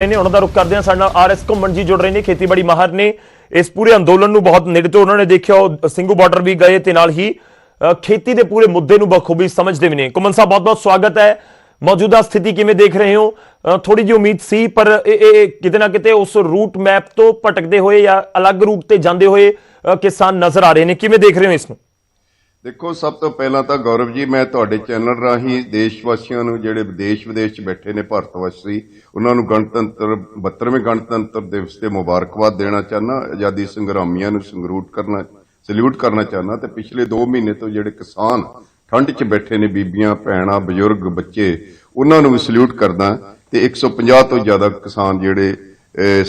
ਨੇ ਉਹਨਾਂ ਦਾ ਰੁਖ ਕਰਦੇ ਹਾਂ। ਸਾਡੇ ਨਾਲ ਆਰਐਸ ਘੁੰਮਣ ਜੀ ਜੁੜ ਰਹੇ ਨੇ, ਖੇਤੀਬਾੜੀ ਮਾਹਰ ਨੇ। ਇਸ ਪੂਰੇ ਅੰਦੋਲਨ ਨੂੰ ਬਹੁਤ ਨੇੜੇ ਤੋਂ ਉਹਨਾਂ ਨੇ ਦੇਖਿਆ, ਉਹ ਸਿੰਘੂ ਬਾਰਡਰ ਵੀ ਗਏ ਤੇ ਨਾਲ ਹੀ ਖੇਤੀ ਦੇ ਪੂਰੇ ਮੁੱਦੇ ਨੂੰ ਬਖੂਬੀ ਸਮਝਦੇ ਵੀ ਨੇ। ਘੁੰਮਣ ਸਾਹਿਬ, ਬਹੁਤ ਬਹੁਤ ਸਵਾਗਤ ਹੈ। ਮੌਜੂਦਾ ਸਥਿਤੀ ਕਿਵੇਂ ਦੇਖ ਰਹੇ ਹੋ? ਥੋੜੀ ਜਿਹੀ ਉਮੀਦ ਸੀ, ਪਰ ਇਹ ਕਿਤੇ ਨਾ ਕਿਤੇ ਉਸ ਰੂਟ ਮੈਪ ਤੋਂ ਭਟਕਦੇ ਹੋਏ ਜਾਂ ਅਲੱਗ ਰੂਟ ਤੇ ਜਾਂਦੇ ਹੋਏ ਕਿਸਾਨ ਨਜ਼ਰ ਆ ਰਹੇ ਨੇ। ਕਿਵੇਂ ਦੇਖ ਰਹੇ ਹੋ ਇਸ ਨੂੰ? देखो, सब तो पहला तो गौरव जी, मैं तुहाडे चैनल राही देशवासियों नूं जिहड़े देश विदेश च बैठे ने भारतवासी, उन्हां नूं गणतंत्र 72वें गणतंत्र दिवस ते मुबारकबाद देना चाहना। आज़ादी संग्रामियां नूं सल्यूट करना चाहना। ते पिछले 2 महीने तो जिहड़े किसान ठंड च बैठे ने, बीबियां भैणां बजुर्ग बच्चे, उन्हां नूं भी सल्यूट करदा। ते 150 तो ज़्यादा किसान जिहड़े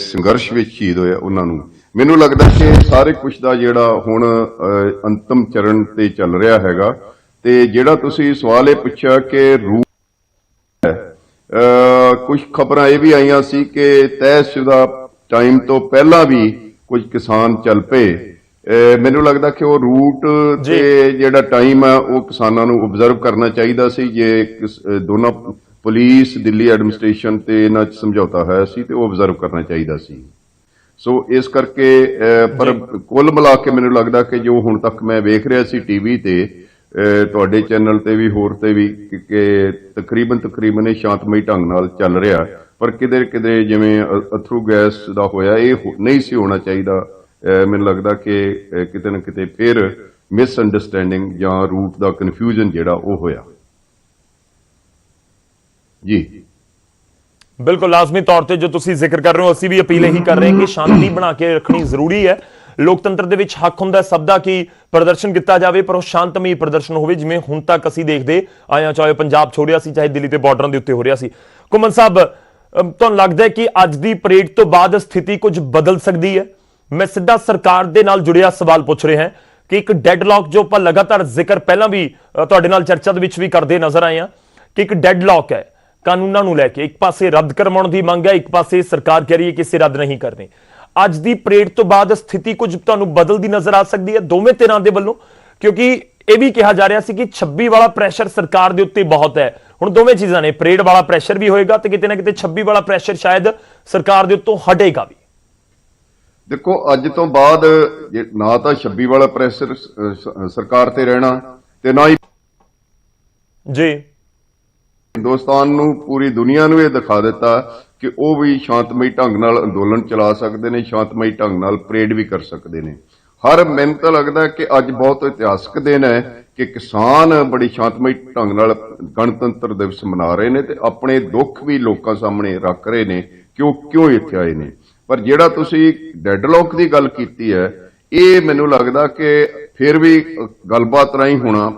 संघर्ष विच शहीद होए, उन्हां नूं ਮੈਨੂੰ ਲੱਗਦਾ ਕਿ ਸਾਰੇ ਕੁਝ ਦਾ ਜਿਹੜਾ ਹੁਣ ਅੰਤਮ ਚਰਨ ਤੇ ਚੱਲ ਰਿਹਾ ਹੈਗਾ। ਤੇ ਜਿਹੜਾ ਤੁਸੀਂ ਸਵਾਲ ਇਹ ਪੁੱਛਿਆ ਕਿ ਰੂਟ ਕੁਝ ਖਬਰਾਂ ਇਹ ਵੀ ਆਈਆਂ ਸੀ ਕਿ ਤੈਅਸ਼ੁਦਾ ਟਾਈਮ ਤੋਂ ਪਹਿਲਾਂ ਵੀ ਕੁਝ ਕਿਸਾਨ ਚੱਲ ਪਏ। ਮੈਨੂੰ ਲੱਗਦਾ ਕਿ ਉਹ ਰੂਟ ਤੇ ਜਿਹੜਾ ਟਾਈਮ ਹੈ ਉਹ ਕਿਸਾਨਾਂ ਨੂੰ ਆਬਜ਼ਰਵ ਕਰਨਾ ਚਾਹੀਦਾ ਸੀ। ਜੇ ਦੋਨਾਂ ਪੁਲਿਸ, ਦਿੱਲੀ ਐਡਮਿਨਿਸਟ੍ਰੇਸ਼ਨ ਤੇ ਇਹਨਾਂ 'ਚ ਸਮਝੌਤਾ ਹੋਇਆ ਸੀ ਤੇ ਉਹ ਆਬਜ਼ਰਵ ਕਰਨਾ ਚਾਹੀਦਾ ਸੀ। ਸੋ ਇਸ ਕਰਕੇ ਪਰ ਕੁੱਲ ਮਿਲਾ ਕੇ ਮੈਨੂੰ ਲੱਗਦਾ ਕਿ ਜੋ ਹੁਣ ਤੱਕ ਮੈਂ ਵੇਖ ਰਿਹਾ ਸੀ ਟੀਵੀ ਤੇ, ਤੁਹਾਡੇ ਚੈਨਲ ਤੇ ਵੀ ਹੋਰ ਤੇ ਵੀ, ਕਿ ਤਕਰੀਬਨ ਇਹ ਸ਼ਾਂਤਮਈ ਢੰਗ ਨਾਲ ਚੱਲ ਰਿਹਾ। ਪਰ ਕਿਤੇ ਜਿਵੇਂ ਅਥਰੂ ਗੈਸ ਦਾ ਹੋਇਆ, ਇਹ ਨਹੀਂ ਸੀ ਹੋਣਾ ਚਾਹੀਦਾ। ਮੈਨੂੰ ਲੱਗਦਾ ਕਿ ਕਿਤੇ ਨਾ ਕਿਤੇ ਫਿਰ ਮਿਸ ਅੰਡਰਸਟੈਂਡਿੰਗ ਜਾਂ ਰੂਟ ਦਾ ਕਨਫਿਊਜ਼ਨ ਜਿਹੜਾ ਉਹ ਹੋਇਆ ਜੀ। बिल्कुल लाजमी तौर पर जो तुसी जिक्र कर रहे हो, असी भी अपील यही कर रहे हैं कि शांति बना के रखनी जरूरी है। लोकतंत्र दे विच हक हुंदा सब दा कि प्रदर्शन किया जाए, पर शांतमई प्रदर्शन होवे जिवें हुण तक असी देखदे आया, चाहे पंजाब छोड़िया सी, चाहे दिल्ली के बॉर्डर के उत्ते हो रहा सी। घुम्मन साहब, तुहानूं लगदा है कि अज दी परेड तो बाद स्थिति कुछ बदल सकती है? मैं सीधा सरकार दे नाल जुड़िया सवाल पूछ रहे हैं कि एक डेडलॉक जो आपां लगातार जिक्र पहलां भी तुहाडे नाल चर्चा दे विच भी करदे नजर आए हैं कि एक डेडलॉक है कानूनों को लैके। एक पासे रद्द करवाउण दी मंग है, एक पासे सरकार कह रही है कि इसे रद्द नहीं करने। अज दी परेड तो बाद स्थिति कुछ तुहानूं बदलदी नजर आ सकती है दोवें धिरां दे वल्लों, क्योंकि यह भी कहा जा रहा सी कि 26 वाला प्रैशर सरकार दे उत्ते बहुत है। हुण दोवें चीज़ां ने, परेड वाला प्रैशर भी होएगा ते किते ना किते 26 वाला प्रैशर शायद सरकार दे उत्तों हटेगा भी। देखो, अज तो बाद ना तो 26 वाला प्रैशर सरकार ते रहना ते ना ही जी हिंदुस्तान नूं, पूरी दुनिया नूं ਇਹ ਦਿਖਾ ਦਿੱਤਾ ਕਿ ਉਹ ਵੀ ਸ਼ਾਂਤਮਈ ਢੰਗ ਨਾਲ ਅੰਦੋਲਨ ਚਲਾ ਸਕਦੇ ਨੇ, ਸ਼ਾਂਤਮਈ ਢੰਗ ਨਾਲ ਪਰੇਡ ਵੀ ਕਰ ਸਕਦੇ ਨੇ। ਮੈਨੂੰ ਤਾਂ ਲੱਗਦਾ ਕਿ ਅੱਜ ਬਹੁਤ ਇਤਿਹਾਸਕ ਦਿਨ ਹੈ ਕਿ ਕਿਸਾਨ ਬੜੀ ਸ਼ਾਂਤਮਈ ਢੰਗ ਨਾਲ ਗਣਤੰਤਰ ਦਿਵਸ ਮਨਾ ਰਹੇ ਨੇ ਤੇ ਆਪਣੇ ਦੁੱਖ ਵੀ ਲੋਕਾਂ ਸਾਹਮਣੇ ਰੱਖ ਰਹੇ ਨੇ ਕਿ ਉਹ ਕਿਉਂ ਇੱਥੇ ਆਏ ਨੇ। ਪਰ ਜਿਹੜਾ ਤੁਸੀਂ ਡੈਡਲੌਕ ਦੀ ਗੱਲ ਕੀਤੀ ਹੈ, ਇਹ ਮੈਨੂੰ ਲੱਗਦਾ ਕਿ ਫਿਰ ਵੀ ਗੱਲਬਾਤ ਰਾਹੀਂ ਹੋਣਾ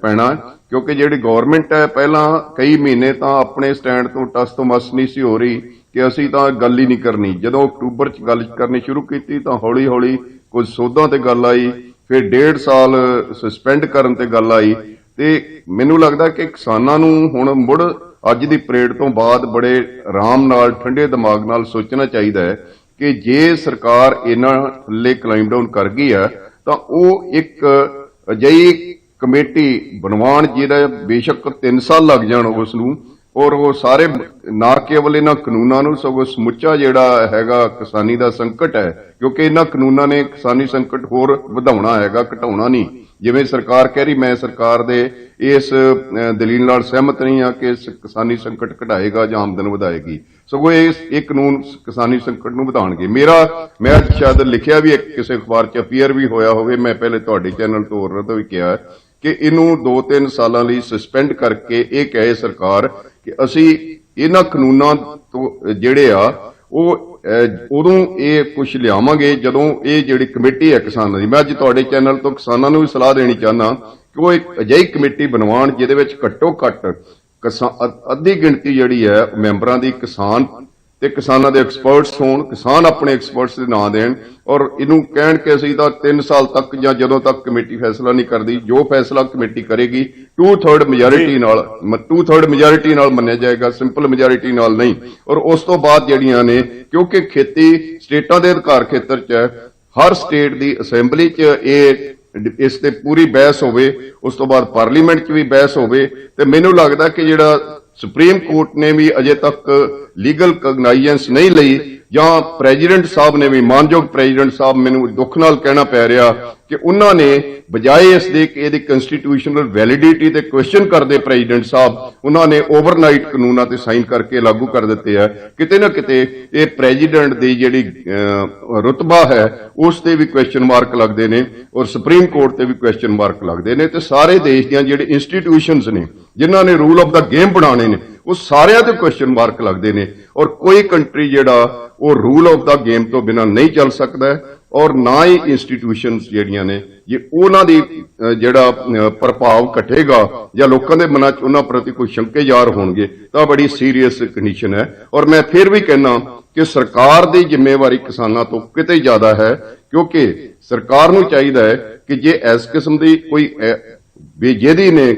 ਪੈਣਾ, ਕਿਉਂਕਿ ਜਿਹੜੀ ਗਵਰਨਮੈਂਟ ਹੈ ਪਹਿਲਾਂ ਕਈ ਮਹੀਨੇ ਤਾਂ ਆਪਣੇ ਸਟੈਂਡ ਤੋਂ ਟਸ ਤੋਂ ਮਸ ਨਹੀਂ ਸੀ ਹੋ ਰਹੀ ਕਿ ਅਸੀਂ ਤਾਂ ਗੱਲ ਹੀ ਨਹੀਂ ਕਰਨੀ। ਜਦੋਂ ਅਕਤੂਬਰ 'ਚ ਗੱਲ ਕਰਨੀ ਸ਼ੁਰੂ ਕੀਤੀ ਤਾਂ ਹੌਲੀ ਹੌਲੀ ਕੁਝ ਸੋਧਾਂ ਤੇ ਗੱਲ ਆਈ, ਫਿਰ 1.5 ਸਾਲ ਸਸਪੈਂਡ ਕਰਨ ਤੇ ਗੱਲ ਆਈ। ਤੇ ਮੈਨੂੰ ਲੱਗਦਾ ਕਿ ਕਿਸਾਨਾਂ ਨੂੰ ਹੁਣ ਮੁੜ ਅੱਜ ਦੀ ਪਰੇਡ ਤੋਂ ਬਾਅਦ ਬੜੇ ਆਰਾਮ ਨਾਲ, ਠੰਡੇ ਦਿਮਾਗ ਨਾਲ ਸੋਚਣਾ ਚਾਹੀਦਾ ਹੈ ਕਿ ਜੇ ਸਰਕਾਰ ਇਹਨਾਂ ਥੱਲੇ ਕਲਾਈਮ ਡਾਊਨ ਕਰ ਗਈ ਹੈ ਤਾਂ ਉਹ ਇੱਕ ਅਜਿਹੀ ਕਮੇਟੀ ਬਣਵਾਉਣ ਜਿਹੜਾ ਬੇਸ਼ੱਕ 3 ਸਾਲ ਲੱਗ ਜਾਣ ਉਸ ਨੂੰ, ਔਰ ਉਹ ਸਾਰੇ ਨਾ ਕੇਵਲ ਇਹਨਾਂ ਕਾਨੂੰਨਾਂ ਨੂੰ ਸਗੋਂ ਸਮੁੱਚਾ ਜਿਹੜਾ ਹੈਗਾ ਕਿਸਾਨੀ ਦਾ ਸੰਕਟ ਹੈ, ਕਿਉਂਕਿ ਇਹਨਾਂ ਕਾਨੂੰਨਾਂ ਨੇ ਕਿਸਾਨੀ ਸੰਕਟ ਹੋਰ ਵਧਾਉਣਾ ਹੈਗਾ, ਘਟਾਉਣਾ ਨਹੀਂ। ਜਿਵੇਂ ਸਰਕਾਰ ਕਹਿ ਰਹੀ, ਮੈਂ ਸਰਕਾਰ ਦੇ ਇਸ ਦਲੀਲ ਨਾਲ ਸਹਿਮਤ ਨਹੀਂ ਹਾਂ ਕਿ ਕਿਸਾਨੀ ਸੰਕਟ ਘਟਾਏਗਾ ਜਾਂ ਆਮਦਨ ਵਧਾਏਗੀ, ਸਗੋਂ ਇਹ ਕਾਨੂੰਨ ਕਿਸਾਨੀ ਸੰਕਟ ਨੂੰ ਵਧਾਉਣਗੇ। ਮੈਂ ਸ਼ਾਇਦ ਲਿਖਿਆ ਵੀ ਕਿਸੇ ਅਖਬਾਰ 'ਚ ਅਪੀਅਰ ਵੀ ਹੋਇਆ ਹੋਵੇ, ਮੈਂ ਪਹਿਲੇ ਤੁਹਾਡੇ ਚੈਨਲ ਤੋਂ ਵੀ ਕਿਹਾ ਕਿ ਇਹਨੂੰ 2-3 ਸਾਲਾਂ ਲਈ ਸਸਪੈਂਡ ਕਰਕੇ ਇਹ ਕਹੇ ਸਰਕਾਰ ਕਿ ਅਸੀਂ ਇਹਨਾਂ ਕਾਨੂੰਨਾਂ ਤੋਂ ਜਿਹੜੇ ਆ ਉਹ ਉਦੋਂ ਇਹ ਕੁਝ ਲਿਆਵਾਂਗੇ ਜਦੋਂ ਇਹ ਜਿਹੜੀ ਕਮੇਟੀ ਹੈ ਕਿਸਾਨਾਂ ਦੀ, ਮੈਂ ਅੱਜ ਤੁਹਾਡੇ ਚੈਨਲ ਤੋਂ ਕਿਸਾਨਾਂ ਨੂੰ ਵੀ ਸਲਾਹ ਦੇਣੀ ਚਾਹੁੰਦਾ ਕਿ ਉਹ ਇੱਕ ਅਜਿਹੀ ਕਮੇਟੀ ਬਣਵਾਉਣ ਜਿਹਦੇ ਵਿੱਚ ਘੱਟੋ ਘੱਟ ਅੱਧੀ ਗਿਣਤੀ ਜਿਹੜੀ ਹੈ ਮੈਂਬਰਾਂ ਦੀ ਕਿਸਾਨ ਤੇ ਕਿਸਾਨਾਂ ਦੇ ਐਕਸਪਰਟਸ ਹੋਣ, ਕਿਸਾਨ ਆਪਣੇ ਐਕਸਪਰਟਸ ਦੇ ਨਾਂ ਦੇਣ ਔਰ ਇਹਨੂੰ ਕਹਿਣ ਕਿ ਅਸੀਂ ਤਾਂ 3 ਸਾਲ ਤੱਕ ਜਾਂ ਜਦੋਂ ਤੱਕ ਕਮੇਟੀ ਫੈਸਲਾ ਨਹੀਂ ਕਰਦੀ, ਜੋ ਫੈਸਲਾ ਕਮੇਟੀ ਕਰੇਗੀ 2/3 ਮੈਜੋਰਿਟੀ ਨਾਲ ਮੰਨਿਆ ਜਾਏਗਾ, ਸਿੰਪਲ ਮੈਜੋਰਿਟੀ ਨਾਲ ਨਹੀਂ। ਔਰ ਉਸ ਤੋਂ ਬਾਅਦ ਜਿਹੜੀਆਂ ਨੇ, ਕਿਉਂਕਿ ਖੇਤੀ ਸਟੇਟਾਂ ਦੇ ਅਧਿਕਾਰ ਖੇਤਰ 'ਚ ਹੈ, ਹਰ ਸਟੇਟ ਦੀ ਅਸੈਂਬਲੀ 'ਚ ਇਸ ਤੇ ਪੂਰੀ ਬਹਿਸ ਹੋਵੇ, ਉਸ ਤੋਂ ਬਾਅਦ ਪਾਰਲੀਮੈਂਟ 'ਚ ਵੀ ਬਹਿਸ ਹੋਵੇ। ਤੇ ਮੈਨੂੰ ਲੱਗਦਾ ਕਿ ਜਿਹੜਾ ਸੁਪਰੀਮ ਕੋਰਟ ਨੇ ਵੀ ਅਜੇ ਤੱਕ ਲੀਗਲ ਕਗਨਾਈਜ਼ੈਂਸ ਨਹੀਂ ਲਈ, ਜਾਂ ਪ੍ਰੈਜ਼ੀਡੈਂਟ ਸਾਹਿਬ ਨੇ ਵੀ, ਮਾਨਯੋਗ ਪ੍ਰੈਜ਼ੀਡੈਂਟ ਸਾਹਿਬ, ਮੈਨੂੰ ਦੁੱਖ ਨਾਲ ਕਹਿਣਾ ਪੈ ਰਿਹਾ ਕਿ ਉਹਨਾਂ ਨੇ ਬਜਾਏ ਇਸ ਦੇ ਕਿ ਇਹਦੀ ਕਨਸਟੀਟਿਊਸ਼ਨਲ ਵੈਲਿਡਿਟੀ ਤੇ ਕੁਐਸਚਨ ਕਰਦੇ ਪ੍ਰੈਜ਼ੀਡੈਂਟ ਸਾਹਿਬ, ਉਹਨਾਂ ਨੇ ਓਵਰਨਾਈਟ ਕਾਨੂੰਨਾਂ ਤੇ ਸਾਈਨ ਕਰਕੇ ਲਾਗੂ ਕਰ ਦਿੱਤੇ ਆ। ਕਿਤੇ ਨਾ ਕਿਤੇ ਇਹ ਪ੍ਰੈਜ਼ੀਡੈਂਟ ਦੀ ਜਿਹੜੀ ਰੁਤਬਾ ਹੈ ਉਸ ਤੇ ਵੀ ਕੁਐਸਚਨ ਮਾਰਕ ਲੱਗਦੇ ਨੇ, ਔਰ ਸੁਪਰੀਮ ਕੋਰਟ ਤੇ ਵੀ ਕੁਐਸਚਨ ਮਾਰਕ ਲੱਗਦੇ ਨੇ, ਤੇ ਸਾਰੇ ਦੇਸ਼ ਦੀਆਂ ਜਿਹੜੇ ਇੰਸਟੀਟਿਊਸ਼ਨਸ ਨੇ ਜਿਨ੍ਹਾਂ ਨੇ ਰੂਲ ਆਫ ਦਾ ਗੇਮ ਬਣਾਉਣੇ ਨੇ ਉਹ ਸਾਰਿਆਂ ਤੇ ਕੁਐਸਚਨ ਮਾਰਕ ਲੱਗਦੇ ਨੇ। ਔਰ ਕੋਈ ਕੰਟਰੀ ਜਿਹੜਾ ਉਹ ਰੂਲ ਆਫ ਦਾ ਗੇਮ ਤੋਂ ਬਿਨਾਂ ਨਹੀਂ ਚੱਲ ਸਕਦਾ ਹੈ, ਔਰ ਨਾ ਹੀ ਇੰਸਟੀਟਿਊਸ਼ਨਸ ਜਿਹੜੀਆਂ ਨੇ ਜੇ ਉਹਨਾਂ ਦੀ ਜਿਹੜਾ ਪ੍ਰਭਾਵ ਘਟੇਗਾ ਜਾਂ ਲੋਕਾਂ ਦੇ ਮਨਾਂ 'ਚ ਉਹਨਾਂ ਪ੍ਰਤੀ ਕੋਈ ਸ਼ੰਕੇ ਜ਼ਾਹਰ ਹੋਣਗੇ ਤਾਂ ਬੜੀ ਸੀਰੀਅਸ ਕੰਡੀਸ਼ਨ ਹੈ। ਔਰ ਮੈਂ ਫਿਰ ਵੀ ਕਹਿਣਾ ਕਿ ਸਰਕਾਰ ਦੀ ਜ਼ਿੰਮੇਵਾਰੀ ਕਿਸਾਨਾਂ ਤੋਂ ਕਿਤੇ ਜ਼ਿਆਦਾ ਹੈ, ਕਿਉਂਕਿ ਸਰਕਾਰ ਨੂੰ ਚਾਹੀਦਾ ਹੈ ਕਿ ਜੇ ਇਸ ਕਿਸਮ ਦੀ ਕੋਈ ਬੇਜੇਦੀ ਨੇ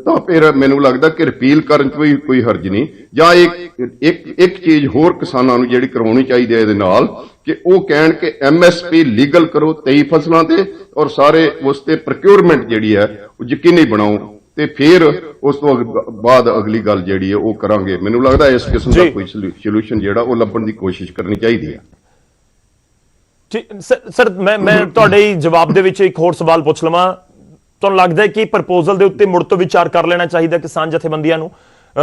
ਤਾਂ ਫਿਰ ਮੈਨੂੰ ਲੱਗਦਾ ਕਿ ਰਿਪੀਲ ਕਰਨ 'ਚ ਵੀ ਕੋਈ ਹਰਜ ਨਹੀਂ, ਜਾਂ ਇੱਕ ਚੀਜ਼ ਹੋਰ ਕਿਸਾਨਾਂ ਨੂੰ ਜਿਹੜੀ ਕਰਵਾਉਣੀ ਚਾਹੀਦੀ ਹੈ ਇਹਦੇ ਨਾਲ, ਕਿ ਉਹ ਕਹਿਣ ਕਿ MSP ਲੀਗਲ ਕਰੋ 23 ਫਸਲਾਂ ਤੇ, ਔਰ ਸਾਰੇ ਉਸ ਤੇ ਪ੍ਰੋਕਿਉਰਮੈਂਟ ਜਿਹੜੀ ਹੈ ਉਹ ਯਕੀਨੀ ਬਣਾਓ, ਤੇ ਫਿਰ ਉਸ ਤੋਂ ਬਾਅਦ ਅਗਲੀ ਗੱਲ ਜਿਹੜੀ ਹੈ ਉਹ ਕਰਾਂਗੇ। ਮੈਨੂੰ ਲੱਗਦਾ ਇਸ ਕਿਸਮ ਦਾ ਕੋਈ ਸੋਲੂਸ਼ਨ ਜਿਹੜਾ ਉਹ ਲੱਭਣ ਦੀ ਕੋਸ਼ਿਸ਼ ਕਰਨੀ ਚਾਹੀਦੀ ਹੈ। ਸਰ ਮੈਂ ਤੁਹਾਡੇ ਜਵਾਬ ਦੇ ਵਿੱਚ ਇੱਕ ਹੋਰ ਸਵਾਲ ਪੁੱਛ ਲਵਾਂ। ਤੁਹਾਨੂੰ ਲੱਗਦਾ ਹੈ ਕਿ ਪ੍ਰਪੋਜ਼ਲ ਦੇ ਉੱਤੇ ਮੁੜ ਤੋਂ ਵਿਚਾਰ ਕਰ ਲੈਣਾ ਚਾਹੀਦਾ ਕਿਸਾਨ ਜਥੇਬੰਦੀਆਂ ਨੂੰ,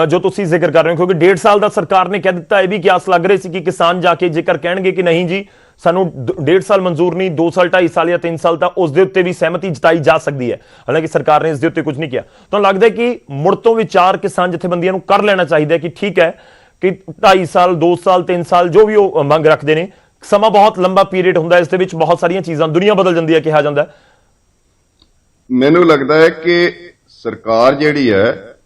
ਜੋ ਤੁਸੀਂ ਜ਼ਿਕਰ ਕਰ ਰਹੇ ਹੋ, ਕਿਉਂਕਿ 1.5 ਸਾਲ ਦਾ ਸਰਕਾਰ ਨੇ ਕਹਿ ਦਿੱਤਾ, ਇਹ ਵੀ ਕਿਆਸ ਲੱਗ ਰਹੀ ਸੀ ਕਿ ਕਿਸਾਨ ਜਾ ਕੇ ਜੇਕਰ ਕਹਿਣਗੇ ਕਿ ਨਹੀਂ ਜੀ ਸਾਨੂੰ 1.5 ਸਾਲ ਮਨਜ਼ੂਰ ਨਹੀਂ, 2 ਸਾਲ 2.5 ਸਾਲ ਜਾਂ 3 ਸਾਲ, ਤਾਂ ਉਸ ਦੇ ਉੱਤੇ ਵੀ ਸਹਿਮਤੀ ਜਤਾਈ ਜਾ ਸਕਦੀ ਹੈ। ਹਾਲਾਂਕਿ ਸਰਕਾਰ ਨੇ ਇਸ ਦੇ ਉੱਤੇ ਕੁਝ ਨਹੀਂ ਕਿਹਾ। ਤੁਹਾਨੂੰ ਲੱਗਦਾ ਹੈ ਕਿ ਮੁੜ ਤੋਂ ਵਿਚਾਰ ਕਿਸਾਨ ਜਥੇਬੰਦੀਆਂ ਨੂੰ ਕਰ ਲੈਣਾ ਚਾਹੀਦਾ ਹੈ ਕਿ ਠੀਕ ਹੈ ਕਿ 2.5 ਸਾਲ 2 ਸਾਲ 3 ਸਾਲ ਜੋ ਵੀ ਉਹ ਮੰਗ ਰੱਖਦੇ ਨੇ, ਸਮਾਂ ਬਹੁਤ ਲੰਬਾ ਪੀਰੀਅਡ ਹੁੰਦਾ, ਇਸ ਦੇ ਵਿੱਚ ਬਹੁਤ ਸਾਰੀਆਂ ਚੀਜ਼ਾਂ, ਦੁਨੀਆ ਬਦਲ ਜਾਂਦੀ ਹੈ ਕਿਹਾ ਜਾਂਦਾ। ਮੈਨੂੰ ਲੱਗਦਾ ਹੈ ਕਿ ਸਰਕਾਰ ਜਿਹੜੀ ਹੈ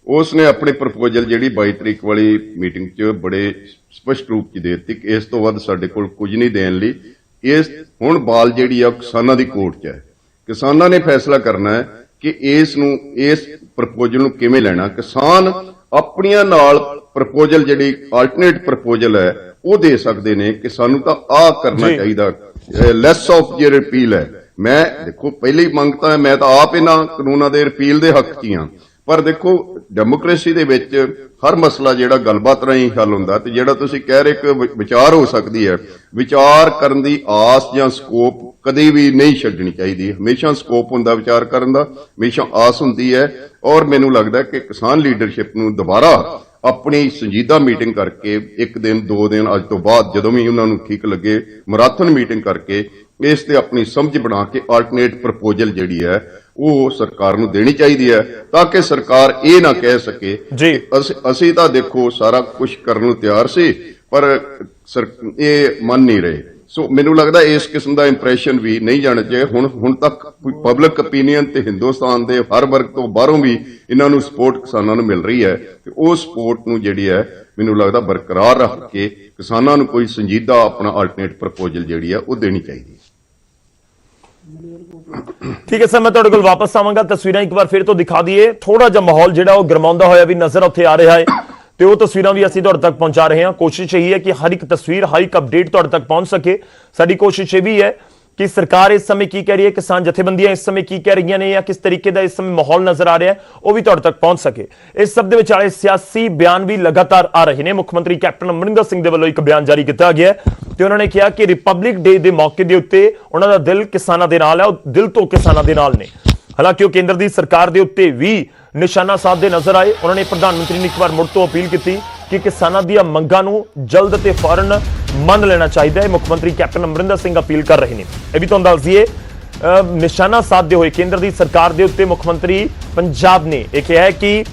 ਉਸ ਨੇ ਆਪਣੀ ਪ੍ਰਪੋਜ਼ਲ ਜਿਹੜੀ 22 ਤਰੀਕ ਵਾਲੀ ਮੀਟਿੰਗ 'ਚ ਬੜੇ ਸਪਸ਼ਟ ਰੂਪ 'ਚ ਦੇ ਦਿੱਤੀ ਕਿ ਇਸ ਤੋਂ ਵੱਧ ਸਾਡੇ ਕੋਲ ਕੁਝ ਨਹੀਂ ਦੇਣ ਲਈ। ਇਸ ਹੁਣ ਬਾਲ ਜਿਹੜੀ ਆ ਕਿਸਾਨਾਂ ਦੀ ਕੋਰਟ 'ਚ ਹੈ, ਕਿਸਾਨਾਂ ਨੇ ਫੈਸਲਾ ਕਰਨਾ ਹੈ ਕਿ ਇਸ ਪ੍ਰਪੋਜ਼ਲ ਨੂੰ ਕਿਵੇਂ ਲੈਣਾ। ਕਿਸਾਨ ਆਪਣੀਆਂ ਨਾਲ ਪ੍ਰਪੋਜ਼ਲ ਜਿਹੜੀ ਆਲਟਰਨੇਟ ਪ੍ਰਪੋਜ਼ਲ ਹੈ ਉਹ ਦੇ ਸਕਦੇ ਨੇ ਕਿ ਸਾਨੂੰ ਤਾਂ ਆਹ ਕਰਨਾ ਚਾਹੀਦਾ, ਲੈਸ ਆਫ ਜੇ ਰਿਪੀਲ ਹੈ। ਮੈਂ ਦੇਖੋ ਪਹਿਲੀ ਮੰਗ ਤਾਂ ਮੈਂ ਤਾਂ ਆਪ ਇਹਨਾਂ ਕਾਨੂੰਨਾਂ ਦੇ ਰਿਪੀਲ ਦੇ ਹੱਕ 'ਚ ਹੀ ਹਾਂ, ਪਰ ਦੇਖੋ ਡੈਮੋਕ੍ਰੇਸੀ ਦੇ ਵਿੱਚ ਹਰ ਮਸਲਾ ਜਿਹੜਾ ਗੱਲਬਾਤ ਰਾਹੀਂ ਹੱਲ ਹੁੰਦਾ, ਤੇ ਜਿਹੜਾ ਤੁਸੀਂ ਕਹਿ ਰਹੇ ਕਿ ਵਿਚਾਰ ਹੋ ਸਕਦੀ ਹੈ, ਵਿਚਾਰ ਕਰਨ ਦੀ ਆਸ ਜਾਂ ਸਕੋਪ ਕਦੇ ਵੀ ਨਹੀਂ ਛੱਡਣੀ ਚਾਹੀਦੀ। ਹਮੇਸ਼ਾ ਸਕੋਪ ਹੁੰਦਾ ਵਿਚਾਰ ਕਰਨ ਦਾ, ਹਮੇਸ਼ਾ ਆਸ ਹੁੰਦੀ ਹੈ। ਔਰ ਮੈਨੂੰ ਲੱਗਦਾ ਕਿ ਕਿਸਾਨ ਲੀਡਰਸ਼ਿਪ ਨੂੰ ਦੁਬਾਰਾ ਆਪਣੀ ਸੰਜੀਦਾ ਮੀਟਿੰਗ ਕਰਕੇ 1 ਦਿਨ 2 ਦਿਨ ਅੱਜ ਤੋਂ ਬਾਅਦ ਜਦੋਂ ਵੀ ਉਹਨਾਂ ਨੂੰ ਠੀਕ ਲੱਗੇ ਮੈਰਾਥਨ ਮੀਟਿੰਗ ਕਰਕੇ ਇਸ ਤੇ ਆਪਣੀ ਸਮਝ ਬਣਾ ਕੇ ਆਲਟਰਨੇਟ ਪ੍ਰਪੋਜ਼ਲ ਜਿਹੜੀ ਹੈ ਉਹ ਸਰਕਾਰ ਨੂੰ ਦੇਣੀ ਚਾਹੀਦੀ ਹੈ, ਤਾਂ ਕਿ ਸਰਕਾਰ ਇਹ ਨਾ ਕਹਿ ਸਕੇ ਕਿ ਅਸੀਂ ਤਾਂ ਦੇਖੋ ਸਾਰਾ ਕੁਝ ਕਰਨ ਨੂੰ ਤਿਆਰ ਸੀ ਪਰ ਇਹ ਮੰਨ ਨਹੀਂ ਰਹੇ। ਸੋ ਮੈਨੂੰ ਲੱਗਦਾ ਇਸ ਕਿਸਮ ਦਾ ਇੰਪ੍ਰੈਸ਼ਨ ਵੀ ਨਹੀਂ ਜਾਣਾ ਚਾਹੀਦਾ। ਹੁਣ ਤੱਕ ਪਬਲਿਕ ਓਪੀਨੀਅਨ ਤੇ ਹਿੰਦੁਸਤਾਨ ਦੇ ਹਰ ਵਰਗ ਤੋਂ ਬਾਹਰੋਂ ਵੀ ਇਹਨਾਂ ਨੂੰ ਸਪੋਰਟ ਕਿਸਾਨਾਂ ਨੂੰ ਮਿਲ ਰਹੀ ਹੈ, ਤੇ ਉਹ ਸਪੋਰਟ ਨੂੰ ਜਿਹੜੀ ਹੈ ਮੈਨੂੰ ਲੱਗਦਾ ਬਰਕਰਾਰ ਰੱਖ ਕੇ ਕਿਸਾਨਾਂ ਨੂੰ ਕੋਈ ਸੰਜੀਦਾ ਆਪਣਾ ਆਲਟਰਨੇਟ ਪ੍ਰਪੋਜ਼ਲ ਜਿਹੜੀ ਹੈ ਉਹ ਦੇਣੀ ਚਾਹੀਦੀ ਹੈ। ਠੀਕ ਹੈ ਸਰ, ਮੈਂ ਤੁਹਾਡੇ ਕੋਲ ਵਾਪਸ ਆਵਾਂਗਾ। ਤਸਵੀਰਾਂ ਇੱਕ ਵਾਰ ਫਿਰ ਤੋਂ ਦਿਖਾ ਦਈਏ। ਥੋੜਾ ਜਿਹਾ ਮਾਹੌਲ ਜਿਹੜਾ ਉਹ ਗਰਮਾਉਂਦਾ ਹੋਇਆ ਵੀ ਨਜ਼ਰ ਉੱਥੇ ਆ ਰਿਹਾ ਹੈ, ਤੇ ਉਹ ਤਸਵੀਰਾਂ ਵੀ ਅਸੀਂ ਤੁਹਾਡੇ ਤੱਕ ਪਹੁੰਚਾ ਰਹੇ ਹਾਂ। ਕੋਸ਼ਿਸ਼ ਇਹੀ ਹੈ ਕਿ ਹਰ ਇੱਕ ਤਸਵੀਰ, ਹਰ ਇੱਕ ਅਪਡੇਟ ਤੁਹਾਡੇ ਤੱਕ ਪਹੁੰਚ ਸਕੇ। ਸਾਡੀ ਕੋਸ਼ਿਸ਼ ਇਹ ਵੀ ਹੈ ਕਿ ਸਰਕਾਰ ਇਸ ਸਮੇਂ ਕੀ ਕਹਿ ਰਹੀ ਹੈ, ਕਿਸਾਨ ਜਥੇਬੰਦੀਆਂ ਇਸ ਸਮੇਂ ਕੀ ਕਹਿ ਰਹੀਆਂ ਨੇ, ਜਾਂ ਕਿਸ ਤਰੀਕੇ ਦਾ ਇਸ ਸਮੇਂ ਮਾਹੌਲ ਨਜ਼ਰ ਆ ਰਿਹਾ ਹੈ, ਉਹ ਵੀ ਤੁਹਾਡੇ ਤੱਕ ਪਹੁੰਚ ਸਕੇ। ਇਸ ਸਭ ਦੇ ਵਿਚਾਲੇ ਸਿਆਸੀ ਬਿਆਨ ਵੀ ਲਗਾਤਾਰ ਆ ਰਹੇ ਨੇ। ਮੁੱਖ ਮੰਤਰੀ ਕੈਪਟਨ ਅਮਰਿੰਦਰ ਸਿੰਘ ਦੇ ਵੱਲੋਂ ਇੱਕ ਬਿਆਨ ਜਾਰੀ ਕੀਤਾ ਗਿਆ ਤੇ ਉਹਨਾਂ ਨੇ ਕਿਹਾ ਕਿ ਰਿਪਬਲਿਕ ਡੇ ਦੇ ਮੌਕੇ ਦੇ ਉੱਤੇ ਉਹਨਾਂ ਦਾ ਦਿਲ ਕਿਸਾਨਾਂ ਦੇ ਨਾਲ ਹੈ, ਉਹ ਦਿਲ ਤੋਂ ਕਿਸਾਨਾਂ ਦੇ ਨਾਲ ਨੇ। ਹਾਲਾਂਕਿ ਉਹ ਕੇਂਦਰ ਦੀ ਸਰਕਾਰ ਦੇ ਉੱਤੇ ਵੀ ਨਿਸ਼ਾਨਾ ਸਾਧਦੇ ਨਜ਼ਰ ਆਏ। ਉਹਨਾਂ ਨੇ ਪ੍ਰਧਾਨ ਮੰਤਰੀ ਨੂੰ ਇੱਕ ਵਾਰ ਮੁੜ ਤੋਂ ਅਪੀਲ ਕੀਤੀ ਕਿ ਕਿਸਾਨਾਂ ਦੀਆਂ ਮੰਗਾਂ ਨੂੰ ਜਲਦ ਤੇ ਫੌਰਨ ਮੰਨ ਲੈਣਾ ਚਾਹੀਦਾ ਹੈ। ਮੁੱਖ ਮੰਤਰੀ ਕੈਪਟਨ ਅਮਰਿੰਦਰ ਸਿੰਘ ਅਪੀਲ ਕਰ ਰਹੇ ਨੇ। ਇਹ ਵੀ ਤੁਹਾਨੂੰ ਦੱਸ ਦਈਏ, ਨਿਸ਼ਾਨਾ ਸਾਧਦੇ ਹੋਏ ਕੇਂਦਰ ਦੀ ਸਰਕਾਰ ਦੇ ਉੱਤੇ ਮੁੱਖ ਮੰਤਰੀ ਪੰਜਾਬ ਨੇ ਇਹ ਕਿਹਾ ਹੈ ਕਿ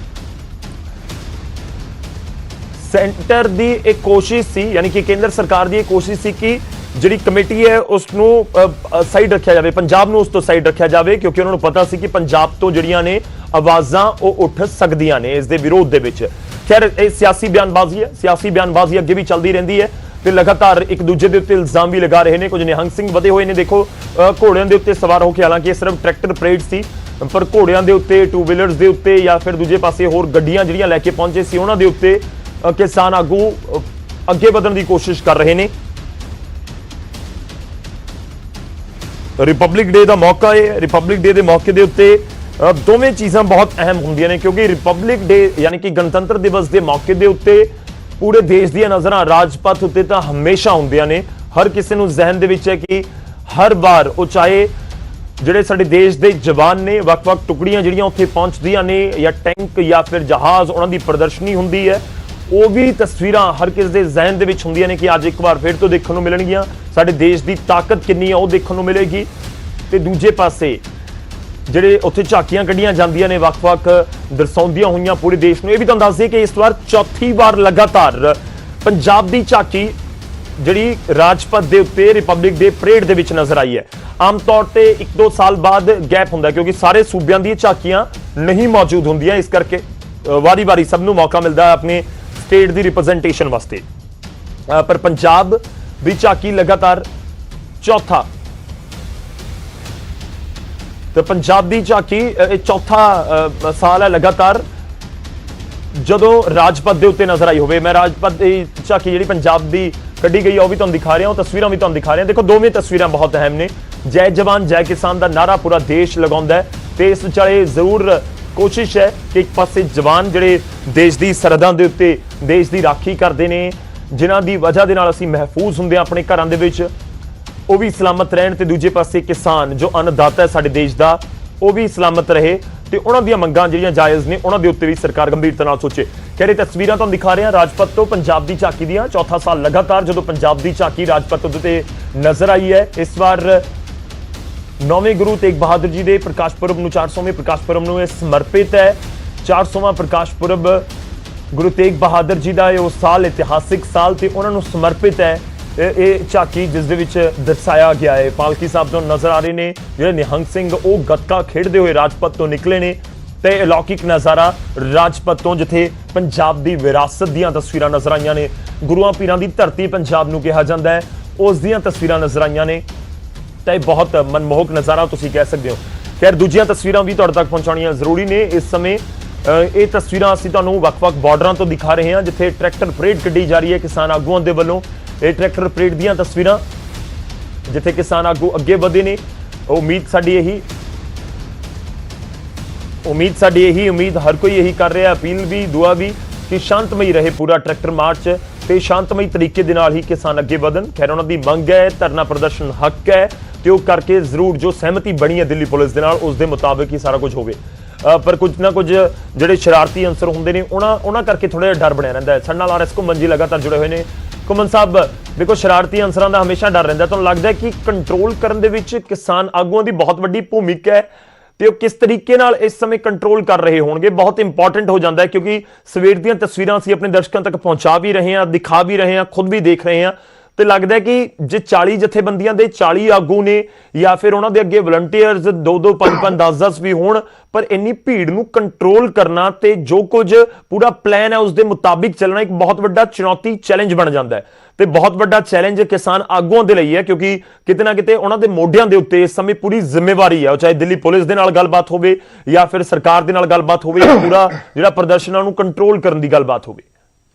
ਸੈਂਟਰ ਦੀ ਇੱਕ ਕੋਸ਼ਿਸ਼ ਸੀ, ਯਾਨੀ ਕਿ ਕੇਂਦਰ ਸਰਕਾਰ ਦੀ ਇਹ ਕੋਸ਼ਿਸ਼ ਸੀ ਕਿ ਜਿਹੜੀ ਕਮੇਟੀ ਹੈ ਉਸ ਨੂੰ ਸਾਈਡ ਰੱਖਿਆ ਜਾਵੇ, ਪੰਜਾਬ ਨੂੰ ਉਸ ਤੋਂ ਸਾਈਡ ਰੱਖਿਆ ਜਾਵੇ, ਕਿਉਂਕਿ ਉਹਨਾਂ ਨੂੰ ਪਤਾ ਸੀ ਕਿ ਪੰਜਾਬ ਤੋਂ ਜਿਹੜੀਆਂ ਨੇ ਆਵਾਜ਼ਾਂ ਉਹ ਉੱਠ ਸਕਦੀਆਂ ਨੇ ਇਸ ਦੇ ਵਿਰੋਧ ਦੇ ਵਿੱਚ। ਖੈਰ ਇਹ ਸਿਆਸੀ ਬਿਆਨਬਾਜ਼ੀ ਹੈ, ਸਿਆਸੀ ਬਿਆਨਬਾਜ਼ੀ ਅੱਗੇ ਵੀ ਚੱਲਦੀ ਰਹਿੰਦੀ ਹੈ ਤੇ ਲਗਾਤਾਰ ਇੱਕ ਦੂਜੇ ਦੇ ਉੱਤੇ ਇਲਜ਼ਾਮ ਵੀ ਲਗਾ ਰਹੇ ਨੇ। ਕੁਝ ਨਿਹੰਗ ਸਿੰਘ ਵਧੇ ਹੋਏ ਨੇ, ਦੇਖੋ ਘੋੜਿਆਂ ਦੇ ਉੱਤੇ ਸਵਾਰ ਹੋ ਕੇ, ਹਾਲਾਂਕਿ ਇਹ ਸਿਰਫ ਟਰੈਕਟਰ ਪਰੇਡ ਸੀ, ਪਰ ਘੋੜਿਆਂ ਦੇ ਉੱਤੇ, 2 ਵੀਲਰਸ ਦੇ ਉੱਤੇ ਜਾਂ ਫਿਰ ਦੂਜੇ ਪਾਸੇ ਹੋਰ ਗੱਡੀਆਂ ਜਿਹੜੀਆਂ ਲੈ ਕੇ ਪਹੁੰਚੇ ਸੀ ਉਹਨਾਂ ਦੇ ਉੱਤੇ ਕਿਸਾਨ ਆਗੂ ਅੱਗੇ ਵਧਣ ਦੀ ਕੋਸ਼ਿਸ਼ ਕਰ ਰਹੇ ਨੇ। ਰਿਪਬਲਿਕ ਡੇ ਦਾ ਮੌਕਾ ਹੈ, ਰਿਪਬਲਿਕ ਡੇ ਦੇ ਮੌਕੇ ਦੇ ਉੱਤੇ ਦੋਵੇਂ ਚੀਜ਼ਾਂ ਬਹੁਤ ਅਹਿਮ ਹੁੰਦੀਆਂ ਨੇ ਕਿਉਂਕਿ ਰਿਪਬਲਿਕ ਡੇ ਯਾਨੀ ਕਿ ਗਣਤੰਤਰ ਦਿਵਸ ਦੇ ਮੌਕੇ ਦੇ ਉੱਤੇ ਪੂਰੇ ਦੇਸ਼ ਦੀਆਂ ਨਜ਼ਰਾਂ ਰਾਜਪਥ ਉੱਤੇ ਤਾਂ ਹਮੇਸ਼ਾ ਹੁੰਦੀਆਂ ਨੇ। ਹਰ ਕਿਸੇ ਨੂੰ ਜ਼ਿਹਨ ਦੇ ਵਿੱਚ ਹੈ ਕਿ ਹਰ ਵਾਰ ਉਹ ਚਾਹੇ ਜਿਹੜੇ ਸਾਡੇ ਦੇਸ਼ ਦੇ ਜਵਾਨ ਨੇ, ਵੱਖ-ਵੱਖ ਟੁਕੜੀਆਂ ਜਿਹੜੀਆਂ ਉੱਥੇ ਪਹੁੰਚਦੀਆਂ ਨੇ ਜਾਂ ਟੈਂਕ ਜਾਂ ਫਿਰ ਜਹਾਜ਼, ਉਹਨਾਂ ਦੀ ਪ੍ਰਦਰਸ਼ਨੀ ਹੁੰਦੀ ਹੈ। ਉਹ ਵੀ ਤਸਵੀਰਾਂ ਹਰ ਕਿਸੇ ਦੇ ਜ਼ਿਹਨ ਦੇ ਵਿੱਚ ਹੁੰਦੀਆਂ ਨੇ ਕਿ ਅੱਜ ਇੱਕ ਵਾਰ ਫਿਰ ਤੋਂ ਦੇਖਣ ਨੂੰ ਮਿਲਣਗੀਆਂ। ਸਾਡੇ ਦੇਸ਼ ਦੀ ਤਾਕਤ ਕਿੰਨੀ ਹੈ ਉਹ ਦੇਖਣ ਨੂੰ ਮਿਲੇਗੀ। ਤੇ ਦੂਜੇ ਪਾਸੇ ਜਿਹੜੇ ਉੱਥੇ ਝਾਕੀਆਂ ਕੱਢੀਆਂ ਜਾਂਦੀਆਂ ਨੇ ਵੱਖ-ਵੱਖ ਦਰਸਾਉਂਦੀਆਂ ਹੋਈਆਂ ਪੂਰੇ ਦੇਸ਼ ਨੂੰ। ਇਹ ਵੀ ਤੁਹਾਨੂੰ ਦੱਸ ਦਈਏ ਕਿ ਇਸ ਵਾਰ ਚੌਥੀ ਵਾਰ ਲਗਾਤਾਰ ਪੰਜਾਬ ਦੀ ਝਾਕੀ ਜਿਹੜੀ ਰਾਜਪਥ ਦੇ ਉੱਤੇ ਰਿਪਬਲਿਕ ਡੇ ਪਰੇਡ ਦੇ ਵਿੱਚ ਨਜ਼ਰ ਆਈ ਹੈ। ਆਮ ਤੌਰ ਤੇ 1-2 ਸਾਲ ਬਾਅਦ ਗੈਪ ਹੁੰਦਾ ਕਿਉਂਕਿ ਸਾਰੇ ਸੂਬਿਆਂ ਦੀਆਂ ਝਾਕੀਆਂ ਨਹੀਂ ਮੌਜੂਦ ਹੁੰਦੀਆਂ, ਇਸ ਕਰਕੇ ਵਾਰੀ-ਵਾਰੀ ਸਭ ਨੂੰ ਮੌਕਾ ਮਿਲਦਾ ਹੈ ਆਪਣੇ ਸਟੇਟ ਦੀ ਰਿਪਰੈਜ਼ੈਂਟੇਸ਼ਨ ਵਾਸਤੇ। ਪਰ ਪੰਜਾਬ ਦੀ ਝਾਕੀ ਲਗਾਤਾਰ ਚੌਥਾ ਤੇ ਪੰਜਾਬ ਦੀ ਝਾਕੀ ਇਹ ਚੌਥਾ ਸਾਲ ਹੈ ਲਗਾਤਾਰ ਜਦੋਂ ਰਾਜਪਥ ਦੇ ਉੱਤੇ ਨਜ਼ਰ ਆਈ ਹੋਵੇ। ਮੈਂ ਰਾਜਪਥ ਦੀ ਝਾਕੀ ਜਿਹੜੀ ਪੰਜਾਬ ਦੀ ਕੱਢੀ ਗਈ ਉਹ ਵੀ ਤੁਹਾਨੂੰ ਦਿਖਾ ਰਿਹਾ ਹਾਂ, ਤਸਵੀਰਾਂ ਵੀ ਤੁਹਾਨੂੰ ਦਿਖਾ ਰਿਹਾ। ਦੇਖੋ ਦੋਵੇਂ ਤਸਵੀਰਾਂ ਬਹੁਤ ਅਹਿਮ ਨੇ। ਜੈ ਜਵਾਨ ਜੈ ਕਿਸਾਨ ਦਾ ਨਾਰਾ ਪੂਰਾ ਦੇਸ਼ ਲਗਾਉਂਦਾ ਹੈ ਤੇ ਇਸ ਵਿਚਾਲੇ ਜ਼ਰੂਰ ਕੋਸ਼ਿਸ਼ ਹੈ ਕਿ ਇੱਕ ਪਾਸੇ ਜਵਾਨ ਜਿਹੜੇ ਦੇਸ਼ ਦੀ ਸਰਹੱਦਾਂ ਦੇ ਉੱਤੇ ਦੇਸ਼ ਦੀ ਰਾਖੀ ਕਰਦੇ ਨੇ, ਜਿਨ੍ਹਾਂ ਦੀ ਵਜ੍ਹਾ ਦੇ ਨਾਲ ਅਸੀਂ ਮਹਿਫੂਜ਼ ਹੁੰਦੇ ਹਾਂ ਆਪਣੇ ਘਰਾਂ ਦੇ ਵਿੱਚ, ਉਹ ਵੀ ਸਲਾਮਤ ਰਹਿਣ ਤੇ ਦੂਜੇ ਪਾਸੇ ਕਿਸਾਨ ਜੋ ਅੰਨਦਾਤਾ ਹੈ ਸਾਡੇ ਦੇਸ਼ ਦਾ ਉਹ ਵੀ ਸਲਾਮਤ ਰਹੇ ਤੇ ਉਹਨਾਂ ਦੀਆਂ ਮੰਗਾਂ ਜਿਹੜੀਆਂ ਜਾਇਜ਼ ਨੇ ਉਹਨਾਂ ਦੇ ਉੱਤੇ ਵੀ ਸਰਕਾਰ ਗੰਭੀਰਤਾ ਨਾਲ ਸੋਚੇ। ਕਹਿ ਰਹੇ ਤਸਵੀਰਾਂ ਤੁਹਾਨੂੰ ਦਿਖਾ ਰਿਹਾ ਰਾਜਪਥ ਤੋਂ ਪੰਜਾਬ ਦੀ ਝਾਕੀ ਦੀਆਂ। ਚੌਥਾ ਸਾਲ ਲਗਾਤਾਰ ਜਦੋਂ ਪੰਜਾਬ ਦੀ ਝਾਕੀ ਰਾਜਪਥ ਉੱਤੇ ਨਜ਼ਰ ਆਈ ਹੈ। ਇਸ ਵਾਰ 9ਵੇਂ ਗੁਰੂ ਤੇਗ ਬਹਾਦਰ ਜੀ ਦੇ ਪ੍ਰਕਾਸ਼ ਪੁਰਬ ਨੂੰ 400ਵੇਂ ਪ੍ਰਕਾਸ਼ ਪੁਰਬ ਨੂੰ ਇਹ ਸਮਰਪਿਤ ਹੈ। 400ਵਾਂ ਪ੍ਰਕਾਸ਼ ਪੁਰਬ ਗੁਰੂ ਤੇਗ ਬਹਾਦਰ ਜੀ ਦਾ ਇਹ ਉਹ ਸਾਲ ਇਤਿਹਾਸਿਕ ਸਾਲ ਤੇ ਉਹਨਾਂ ਨੂੰ ਸਮਰਪਿਤ ਹੈ ਇਹ ਝਾਕੀ, ਜਿਸ ਦੇ ਵਿੱਚ ਦਰਸਾਇਆ ਗਿਆ ਹੈ। ਪਾਲਕੀ ਸਾਹਿਬ ਤੋਂ ਨਜ਼ਰ ਆ ਰਹੇ ਨੇ ਜਿਹੜੇ ਨਿਹੰਗ ਸਿੰਘ ਉਹ ਗੱਤਕਾ ਖੇਡਦੇ ਹੋਏ ਰਾਜਪਥ ਤੋਂ ਨਿਕਲੇ ਨੇ ਤੇ ਅਲੌਕਿਕ ਨਜ਼ਾਰਾ ਰਾਜਪਥ ਤੋਂ ਜਿੱਥੇ ਪੰਜਾਬ ਦੀ ਵਿਰਾਸਤ ਦੀਆਂ ਤਸਵੀਰਾਂ ਨਜ਼ਰ ਆਈਆਂ ਨੇ, ਗੁਰੂਆਂ ਪੀਰਾਂ ਦੀ ਧਰਤੀ ਪੰਜਾਬ ਨੂੰ ਕਿਹਾ ਜਾਂਦਾ ਹੈ, ਉਸ ਦੀਆਂ ਤਸਵੀਰਾਂ ਨਜ਼ਰ ਆਈਆਂ ਨੇ ਤਾਂ ਇਹ ਬਹੁਤ ਮਨਮੋਹਕ ਨਜ਼ਾਰਾ ਤੁਸੀਂ ਕਹਿ ਸਕਦੇ ਹੋ। ਖੈਰ ਦੂਜੀਆਂ ਤਸਵੀਰਾਂ ਵੀ ਤੁਹਾਡੇ ਤੱਕ ਪਹੁੰਚਾਉਣੀਆਂ ਜ਼ਰੂਰੀ ਨੇ। ਇਸ ਸਮੇਂ ਇਹ ਤਸਵੀਰਾਂ ਅਸੀਂ ਤੁਹਾਨੂੰ ਵੱਖ-ਵੱਖ ਬਾਰਡਰਾਂ ਤੋਂ ਦਿਖਾ ਰਹੇ ਹਾਂ ਜਿੱਥੇ ਟਰੈਕਟਰ ਪਰੇਡ ਕੱਢੀ ਜਾ ਰਹੀ ਹੈ ਕਿਸਾਨ ਆਗੂਆਂ ਦੇ ਵੱਲੋਂ। ਇਹ ਟਰੈਕਟਰ ਪਰੇਡ ਦੀਆਂ ਤਸਵੀਰਾਂ ਜਿੱਥੇ ਕਿਸਾਨ ਆਗੂ ਅੱਗੇ ਵਧੇ ਨੇ। ਉਮੀਦ ਸਾਡੀ ਉਮੀਦ ਹਰ ਕੋਈ ਇਹੀ ਕਰ ਰਿਹਾ, ਅਪੀਲ ਵੀ ਦੁਆ ਵੀ ਕਿ ਸ਼ਾਂਤਮਈ ਰਹੇ ਪੂਰਾ ਟਰੈਕਟਰ ਮਾਰਚ ਤੇ ਸ਼ਾਂਤਮਈ ਤਰੀਕੇ ਦੇ ਨਾਲ ਹੀ ਕਿਸਾਨ ਅੱਗੇ ਵਧਣ। ਖੈਰ ਉਹਨਾਂ ਦੀ ਮੰਗ ਹੈ, ਧਰਨਾ ਪ੍ਰਦਰਸ਼ਨ ਹੱਕ ਹੈ ਤੇ ਉਹ ਕਰਕੇ ਜ਼ਰੂਰ ਜੋ ਸਹਿਮਤੀ ਬਣੀ ਹੈ ਦਿੱਲੀ ਪੁਲਿਸ ਦੇ ਨਾਲ ਉਸ ਦੇ ਮੁਤਾਬਕ ਹੀ ਸਾਰਾ ਕੁਝ ਹੋਵੇ। ਪਰ ਕੁਝ ਨਾ ਕੁਝ ਜਿਹੜੇ ਸ਼ਰਾਰਤੀ ਅੰਸਰ ਹੁੰਦੇ ਨੇ ਉਹਨਾਂ ਕਰਕੇ ਥੋੜਾ ਜਿਹਾ ਡਰ ਬਣਿਆ ਰਹਿੰਦਾ ਹੈ। ਸਾਡੇ ਨਾਲ ਆਰਐਸ ਘੁੰਮਣ ਜੀ ਲਗਾਤਾਰ ਜੁੜੇ ਹੋਏ ਨੇ। ਘੁੰਮਣ ਸਾਹਿਬ ਦੇਖੋ ਸ਼ਰਾਰਤੀ ਅੰਸਰਾਂ ਦਾ ਹਮੇਸ਼ਾ ਡਰ ਰਹਿੰਦਾ, ਤੁਹਾਨੂੰ ਲੱਗਦਾ ਹੈ ਕਿ ਕੰਟਰੋਲ ਕਰਨ ਦੇ ਵਿੱਚ ਕਿਸਾਨ ਆਗੂਆਂ ਦੀ ਬਹੁਤ ਵੱਡੀ ਭੂਮਿਕਾ ਹੈ ਤੇ ਉਹ ਕਿਸ ਤਰੀਕੇ ਨਾਲ ਇਸ ਸਮੇਂ ਕੰਟਰੋਲ ਕਰ ਰਹੇ ਹੋਣਗੇ ਬਹੁਤ ਇੰਪੋਰਟੈਂਟ ਹੋ ਜਾਂਦਾ ਹੈ ਕਿਉਂਕਿ ਸਵੇਰ ਦੀਆਂ ਤਸਵੀਰਾਂ ਅਸੀਂ ਆਪਣੇ ਦਰਸ਼ਕਾਂ ਤੱਕ ਪਹੁੰਚਾ ਵੀ ਰਹੇ ਹਾਂ, ਦਿਖਾ ਵੀ ਰਹੇ ਹਾਂ, ਖੁਦ ਵੀ ਦੇਖ ਰਹੇ ਹਾਂ ਤੇ ਲੱਗਦਾ ਹੈ ਕਿ ਜੇ 40 ਜਥੇਬੰਦੀਆਂ ਦੇ 40 ਆਗੂ ਨੇ ਜਾਂ ਫਿਰ ਉਹਨਾਂ ਦੇ ਅੱਗੇ ਵਲੰਟੀਅਰਸ 2-2 5-5 10-10 ਵੀ ਹੋਣ ਪਰ ਇੰਨੀ ਭੀੜ ਨੂੰ ਕੰਟਰੋਲ ਕਰਨਾ ਤੇ ਜੋ ਕੁਝ ਪੂਰਾ ਪਲਾਨ ਹੈ ਉਸ ਦੇ ਮੁਤਾਬਿਕ ਚੱਲਣਾ ਇੱਕ ਬਹੁਤ ਵੱਡਾ ਚੁਣੌਤੀ ਚੈਲੰਜ ਬਣ ਜਾਂਦਾ ਹੈ ਤੇ ਬਹੁਤ ਵੱਡਾ ਚੈਲੰਜ ਕਿਸਾਨ ਆਗੂਆਂ ਦੇ ਲਈ ਹੈ ਕਿਉਂਕਿ ਕਿਤੇ ਨਾ ਕਿਤੇ ਉਹਨਾਂ ਦੇ ਮੋਢਿਆਂ ਦੇ ਉੱਤੇ ਇਸ ਸਮੇਂ ਪੂਰੀ ਜ਼ਿੰਮੇਵਾਰੀ ਹੈ, ਉਹ ਚਾਹੇ ਦਿੱਲੀ ਪੁਲਿਸ ਦੇ ਨਾਲ ਗੱਲਬਾਤ ਹੋਵੇ ਜਾਂ ਫਿਰ ਸਰਕਾਰ ਦੇ ਨਾਲ ਗੱਲਬਾਤ ਹੋਵੇ, ਪੂਰਾ ਜਿਹੜਾ ਪ੍ਰਦਰਸ਼ਨਾਂ ਨੂੰ ਕੰਟਰੋਲ ਕਰਨ ਦੀ ਗੱਲਬਾਤ ਹੋਵੇ।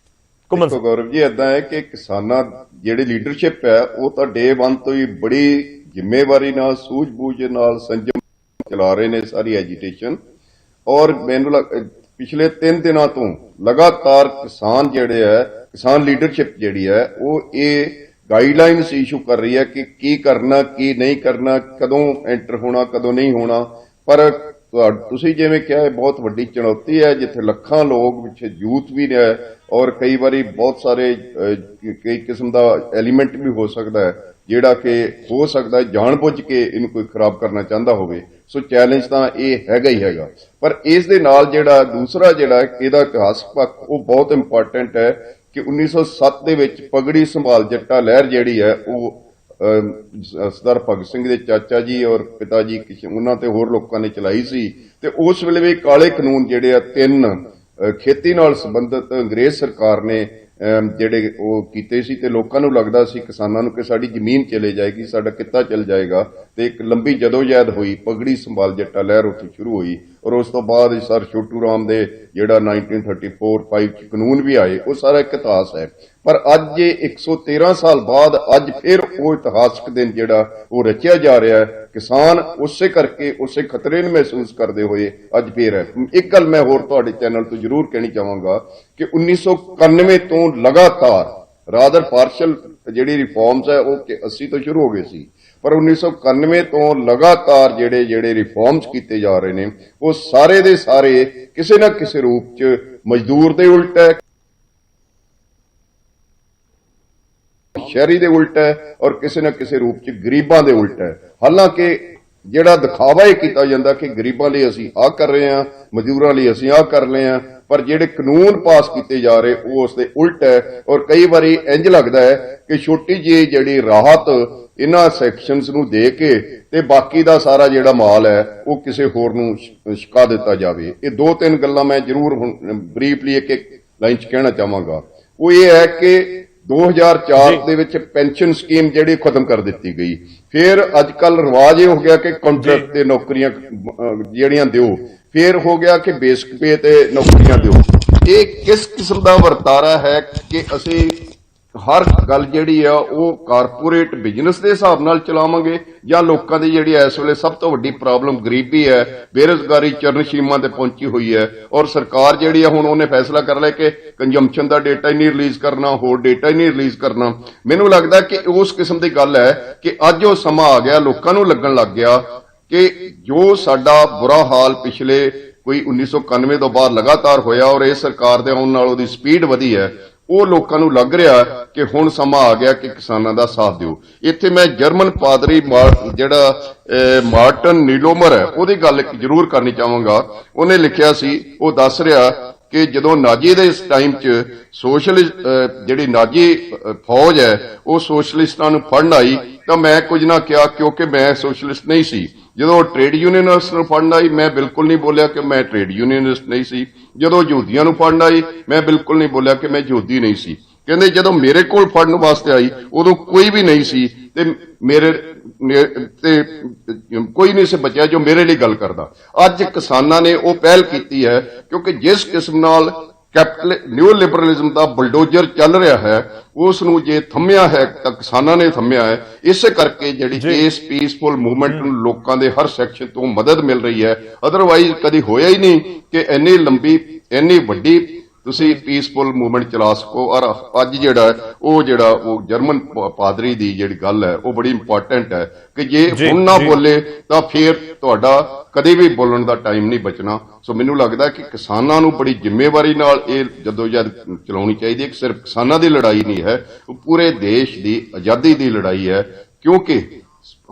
ਦੇਖੋ ਗੌਰਵ ਜੀ ਏਦਾਂ ਹੈ ਕਿ ਕਿਸਾਨਾਂ ਜਿਹੜੀ ਲੀਡਰਸ਼ਿਪ ਹੈ ਉਹ ਤਾਂ ਡੇ 1 ਤੋਂ ਹੀ ਬੜੀ ਜ਼ਿੰਮੇਵਾਰੀ ਨਾਲ ਸੂਝ-ਬੂਝ ਨਾਲ ਸੰਜਮ ਚਲਾ ਰਹੇ ਨੇ ਸਾਰੀ ਐਜੀਟੇਸ਼ਨ ਔਰ ਮੈਨੂੰ ਪਿਛਲੇ 3 ਦਿਨਾਂ ਤੋਂ ਲਗਾਤਾਰ ਕਿਸਾਨ ਜਿਹੜੇ ਹੈ ਕਿਸਾਨ ਲੀਡਰਸ਼ਿਪ ਜਿਹੜੀ ਹੈ ਉਹ ਇਹ ਗਾਈਡਲਾਈਨਸ ਇਸ਼ੂ ਕਰ ਰਹੀ ਹੈ ਕਿ ਕੀ ਕਰਨਾ ਕੀ ਨਹੀਂ ਕਰਨਾ, ਕਦੋਂ ਐਂਟਰ ਹੋਣਾ ਕਦੋਂ ਨਹੀਂ ਹੋਣਾ। ਪਰ ਤੁਸੀਂ ਜਿਵੇਂ ਕਿਹਾ ਇਹ ਬਹੁਤ ਵੱਡੀ ਚੁਣੌਤੀ ਹੈ ਜਿੱਥੇ ਲੱਖਾਂ ਲੋਕ ਵਿੱਚ ਯੂਥ ਵੀ ਹੈ ਔਰ ਕਈ ਵਾਰੀ ਬਹੁਤ ਸਾਰੇ ਕਈ ਕਿਸਮ ਦਾ ਐਲੀਮੈਂਟ ਵੀ ਹੋ ਸਕਦਾ ਹੈ ਜਿਹੜਾ ਕਿ ਹੋ ਸਕਦਾ ਜਾਣਬੁੱਝ ਕੇ ਇਹਨੂੰ ਕੋਈ ਖਰਾਬ ਕਰਨਾ ਚਾਹੁੰਦਾ ਹੋਵੇ। ਸੋ ਚੈਲੰਜ ਤਾਂ ਇਹ ਹੈਗਾ ਹੀ ਹੈਗਾ ਪਰ ਇਸ ਦੇ ਨਾਲ ਜਿਹੜਾ ਦੂਸਰਾ ਜਿਹੜਾ ਇਹਦਾ ਇਤਿਹਾਸਕ ਪੱਖ ਉਹ ਬਹੁਤ ਇੰਪੋਰਟੈਂਟ ਹੈ ਕਿ 1907 ਦੇ ਵਿੱਚ ਪਗੜੀ ਸੰਭਾਲ ਜੱਟਾ ਲਹਿਰ ਜਿਹੜੀ ਹੈ ਉਹ ਸਰਦਾਰ ਭਗਤ ਸਿੰਘ ਦੇ ਚਾਚਾ ਜੀ ਔਰ ਪਿਤਾ ਜੀ ਉਹਨਾਂ ਤੇ ਹੋਰ ਲੋਕਾਂ ਨੇ ਚਲਾਈ ਸੀ ਤੇ ਉਸ ਵੇਲੇ ਵੀ ਕਾਲੇ ਕਾਨੂੰਨ ਜਿਹੜੇ ਆ 3 ਖੇਤੀ ਨਾਲ ਸੰਬੰਧਿਤ ਅੰਗਰੇਜ਼ ਸਰਕਾਰ ਨੇ ਜਿਹੜੇ ਉਹ ਕੀਤੇ ਸੀ ਤੇ ਲੋਕਾਂ ਨੂੰ ਲੱਗਦਾ ਸੀ ਕਿਸਾਨਾਂ ਨੂੰ ਕਿ ਸਾਡੀ ਜ਼ਮੀਨ ਚਲੇ ਜਾਏਗੀ, ਸਾਡਾ ਕਿੱਤਾ ਚਲ ਜਾਏਗਾ ਤੇ ਇੱਕ ਲੰਬੀ ਜਦੋਜਹਿਦ ਹੋਈ, ਪਗੜੀ ਸੰਭਾਲ ਜੱਟਾ ਲਹਿਰ ਉੱਥੇ ਸ਼ੁਰੂ ਹੋਈ ਔਰ ਉਸ ਤੋਂ ਬਾਅਦ ਸਰ ਛੋਟੂ ਰਾਮ ਦੇ ਜਿਹੜਾ 1934-5 ਚ ਕਾਨੂੰਨ ਵੀ ਆਏ ਉਹ ਸਾਰਾ ਇੱਕ ਇਤਿਹਾਸ ਹੈ। ਪਰ ਅੱਜ ਇਹ 113 ਸਾਲ ਬਾਅਦ ਅੱਜ ਫਿਰ ਉਹ ਇਤਿਹਾਸਕ ਦਿਨ ਜਿਹੜਾ ਉਹ ਰਚਿਆ ਜਾ ਰਿਹਾ ਹੈ। ਕਿਸਾਨ ਉਸੇ ਕਰਕੇ ਉਸੇ ਖਤਰੇ ਨੂੰ ਮਹਿਸੂਸ ਕਰਦੇ ਹੋਏ ਅੱਜ ਫੇਰ ਹੈ। ਇੱਕ ਗੱਲ ਮੈਂ ਹੋਰ ਤੁਹਾਡੇ ਚੈਨਲ ਤੋਂ ਜ਼ਰੂਰ ਕਹਿਣੀ ਚਾਹਾਂਗਾ ਕਿ 1991 ਤੋਂ ਲਗਾਤਾਰ ਰਾਦਰ ਪਾਰਸ਼ਲ ਜਿਹੜੀ ਰਿਫਾਰਮਸ ਹੈ ਉਹ 80 ਤੋਂ ਸ਼ੁਰੂ ਹੋ ਗਏ ਸੀ, ਪਰ 1991 ਤੋਂ ਲਗਾਤਾਰ ਜਿਹੜੇ ਰਿਫਾਰਮਸ ਕੀਤੇ ਜਾ ਰਹੇ ਨੇ ਉਹ ਸਾਰੇ ਦੇ ਸਾਰੇ ਕਿਸੇ ਨਾ ਕਿਸੇ ਰੂਪ 'ਚ ਮਜ਼ਦੂਰ ਦੇ ਉਲਟ ਹੈ, ਸ਼ਹਿਰੀ ਦੇ ਉਲਟ ਹੈ ਔਰ ਕਿਸੇ ਨਾ ਕਿਸੇ ਰੂਪ 'ਚ ਗਰੀਬਾਂ ਦੇ ਉਲਟ ਹੈ। ਹਾਲਾਂਕਿ ਜਿਹੜਾ ਦਿਖਾਵਾ ਇਹ ਕੀਤਾ ਜਾਂਦਾ ਕਿ ਗਰੀਬਾਂ ਲਈ ਅਸੀਂ ਆਹ ਕਰ ਰਹੇ ਹਾਂ, ਮਜ਼ਦੂਰਾਂ ਲਈ ਅਸੀਂ ਆਹ ਕਰ ਰਹੇ ਹਾਂ, ਪਰ ਜਿਹੜੇ ਕਾਨੂੰਨ ਪਾਸ ਕੀਤੇ ਜਾ ਰਹੇ ਉਹ ਉਸ ਦੇ ਉਲਟ ਹੈ। ਔਰ ਕਈ ਵਾਰੀ ਇੰਜ ਲੱਗਦਾ ਹੈ ਕਿ ਛੋਟੀ ਜਿਹੀ ਜਿਹੜੀ ਰਾਹਤ ਇਹਨਾਂ ਸੈਕਸ਼ਨਸ ਨੂੰ ਦੇ ਕੇ ਤੇ ਬਾਕੀ ਦਾ ਸਾਰਾ ਜਿਹੜਾ ਮਾਲ ਹੈ ਉਹ ਕਿਸੇ ਹੋਰ ਨੂੰ ਛਕਾ ਦਿੱਤਾ ਜਾਵੇ। ਇਹ ਦੋ ਤਿੰਨ ਗੱਲਾਂ ਮੈਂ ਜ਼ਰੂਰ ਹੁਣ ਬਰੀਫਲੀ ਇੱਕ ਲਾਈਨ 'ਚ ਕਹਿਣਾ ਚਾਹਾਂਗਾ। ਉਹ ਇਹ ਹੈ ਕਿ 2004 ਦੇ ਵਿੱਚ ਪੈਨਸ਼ਨ ਸਕੀਮ ਜਿਹੜੀ ਖਤਮ ਕਰ ਦਿੱਤੀ ਗਈ। ਫਿਰ ਅੱਜ ਕੱਲ ਰਿਵਾਜ ਇਹ ਹੋ ਗਿਆ ਕਿ ਕੰਟਰੈਕਟ ਤੇ ਨੌਕਰੀਆਂ ਜਿਹੜੀਆਂ ਦਿਓ, ਫਿਰ ਹੋ ਗਿਆ ਕਿ ਬੇਸਿਕ ਪੇ ਤੇ ਨੌਕਰੀਆਂ ਦਿਓ। ਇਹ ਕਿਸ ਕਿਸਮ ਦਾ ਵਰਤਾਰਾ ਹੈ ਕਿ ਅਸੀਂ ਹਰ ਗੱਲ ਜਿਹੜੀ ਆ ਉਹ ਕਾਰਪੋਰੇਟ ਬਿਜ਼ਨਸ ਦੇ ਹਿਸਾਬ ਨਾਲ ਚਲਾਵਾਂਗੇ ਜਾਂ ਲੋਕਾਂ ਦੀ ਜਿਹੜੀ ਇਸ ਵੇਲੇ ਸਭ ਤੋਂ ਵੱਡੀ ਪ੍ਰੋਬਲਮ ਗਰੀਬੀ ਹੈ, ਬੇਰੁਜ਼ਗਾਰੀ ਚਰਨਸ਼ੀਮਾਂ ਤੇ ਪਹੁੰਚੀ ਹੋਈ ਹੈ ਔਰ ਸਰਕਾਰ ਜਿਹੜੀ ਆ ਹੁਣ ਉਹਨੇ ਫੈਸਲਾ ਕਰ ਲਿਆ ਕਿ ਕੰਜ਼ੰਪਸ਼ਨ ਦਾ ਡੇਟਾ ਹੀ ਨਹੀਂ ਰਿਲੀਜ਼ ਕਰਨਾ, ਹੋਰ ਡੇਟਾ ਹੀ ਨਹੀਂ ਰਿਲੀਜ਼ ਕਰਨਾ। ਮੈਨੂੰ ਲੱਗਦਾ ਕਿ ਉਸ ਕਿਸਮ ਦੀ ਗੱਲ ਹੈ ਕਿ ਅੱਜ ਉਹ ਸਮਾਂ ਆ ਗਿਆ, ਲੋਕਾਂ ਨੂੰ ਲੱਗਣ ਲੱਗ ਗਿਆ ਕਿ ਜੋ ਸਾਡਾ ਬੁਰਾ ਹਾਲ ਪਿਛਲੇ ਕੋਈ 1991 ਤੋਂ ਬਾਅਦ ਲਗਾਤਾਰ ਹੋਇਆ ਔਰ ਇਹ ਸਰਕਾਰ ਦੇ ਆਉਣ ਨਾਲ ਉਹਦੀ ਸਪੀਡ ਵਧੀ ਹੈ, ਉਹ ਲੋਕਾਂ ਨੂੰ ਲੱਗ ਰਿਹਾ ਕਿ ਹੁਣ ਸਮਾਂ ਆ ਗਿਆ ਕਿ ਕਿਸਾਨਾਂ ਦਾ ਸਾਥ ਦਿਓ। ਇੱਥੇ ਮੈਂ ਜਰਮਨ ਪਾਦਰੀ ਜਿਹੜਾ ਮਾਰਟਨ ਨੀਲੋਮਰ ਹੈ ਉਹਦੀ ਗੱਲ ਜ਼ਰੂਰ ਕਰਨੀ ਚਾਹਾਂਗਾ। ਉਹਨੇ ਲਿਖਿਆ ਸੀ, ਉਹ ਦੱਸ ਰਿਹਾ ਕਿ ਜਦੋਂ ਨਾਜੀ ਦੇ ਇਸ ਟਾਈਮ 'ਚ ਸੋਸ਼ਲਿਸਟ ਜਿਹੜੀ ਨਾਜੀ ਫੌਜ ਹੈ ਉਹ ਸੋਸ਼ਲਿਸਟਾਂ ਨੂੰ ਫੜਨ ਆਈ ਤਾਂ ਮੈਂ ਕੁਝ ਨਾ ਕਿਹਾ ਕਿਉਂਕਿ ਮੈਂ ਸੋਸ਼ਲਿਸਟ ਨਹੀਂ ਸੀ। ਜਦੋਂ ਟ੍ਰੇਡ ਯੂਨੀਅਨਿਸਟ ਨੂੰ ਫੜਨ ਆਈ ਮੈਂ ਬਿਲਕੁਲ ਨਹੀਂ ਬੋਲਿਆ ਕਿ ਮੈਂ ਟ੍ਰੇਡ ਯੂਨੀਅਨਿਸਟ ਨਹੀਂ ਸੀ। ਜਦੋਂ ਯਹੂਦੀਆਂ ਨੂੰ ਫੜਨ ਆਈ ਮੈਂ ਬਿਲਕੁਲ ਨਹੀਂ ਬੋਲਿਆ ਕਿ ਮੈਂ ਯਹੂਦੀ ਨਹੀਂ ਸੀ। ਕਹਿੰਦੇ ਜਦੋਂ ਮੇਰੇ ਕੋਲ ਫੜਨ ਵਾਸਤੇ ਆਈ ਉਦੋਂ ਕੋਈ ਵੀ ਨਹੀਂ ਸੀ ਤੇ ਮੇਰੇ ਤੇ ਕੋਈ ਨਹੀਂ ਸੀ ਬਚਿਆ ਜੋ ਮੇਰੇ ਲਈ ਗੱਲ ਕਰਦਾ। ਅੱਜ ਕਿਸਾਨਾਂ ਨੇ ਉਹ ਪਹਿਲ ਕੀਤੀ ਹੈ ਕਿਉਂਕਿ ਜਿਸ ਕਿਸਮ ਨਾਲ ਨਿਊ ਲਿਬਰਲਿਜ਼ਮ ਦਾ ਬਲਡੋਜ਼ਰ ਚੱਲ ਰਿਹਾ ਹੈ ਉਸ ਨੂੰ ਜੇ ਥੰਮਿਆ ਹੈ ਤਾਂ ਕਿਸਾਨਾਂ ਨੇ ਥੰਮਿਆ ਹੈ। ਇਸੇ ਕਰਕੇ ਜਿਹੜੀ ਇਸ ਪੀਸਫੁਲ ਮੂਵਮੈਂਟ ਨੂੰ ਲੋਕਾਂ ਦੇ ਹਰ ਸੈਕਸ਼ਨ ਤੋਂ ਮਦਦ ਮਿਲ ਰਹੀ ਹੈ। ਅਦਰਵਾਈਜ਼ ਕਦੀ ਹੋਇਆ ਹੀ ਨਹੀਂ ਕਿ ਇੰਨੀ ਲੰਬੀ ਇੰਨੀ ਵੱਡੀ ਤੁਸੀਂ ਪੀਸਫੁਲ ਮੂਵਮੈਂਟ ਚਲਾ ਸਕੋ। ਔਰ ਅੱਜ ਜਿਹੜਾ ਉਹ ਜਰਮਨ ਪਾਦਰੀ ਦੀ ਜਿਹੜੀ ਗੱਲ ਹੈ ਉਹ ਬੜੀ ਇੰਪੋਰਟੈਂਟ ਹੈ ਕਿ ਜੇ ਹੁਣ ਨਾ ਬੋਲੇ ਤਾਂ ਫਿਰ ਤੁਹਾਡਾ ਕਦੇ ਵੀ ਬੋਲਣ ਦਾ ਟਾਈਮ ਨਹੀਂ ਬਚਣਾ। ਸੋ ਮੈਨੂੰ ਲੱਗਦਾ ਕਿ ਕਿਸਾਨਾਂ ਨੂੰ ਬੜੀ ਜ਼ਿੰਮੇਵਾਰੀ ਨਾਲ ਇਹ ਜਦੋਜਹਿਦ ਚਲਾਉਣੀ ਚਾਹੀਦੀ ਹੈ ਕਿ ਸਿਰਫ ਕਿਸਾਨਾਂ ਦੀ ਲੜਾਈ ਨਹੀਂ ਹੈ, ਉਹ ਪੂਰੇ ਦੇਸ਼ ਦੀ ਆਜ਼ਾਦੀ ਦੀ ਲੜਾਈ ਹੈ ਕਿਉਂਕਿ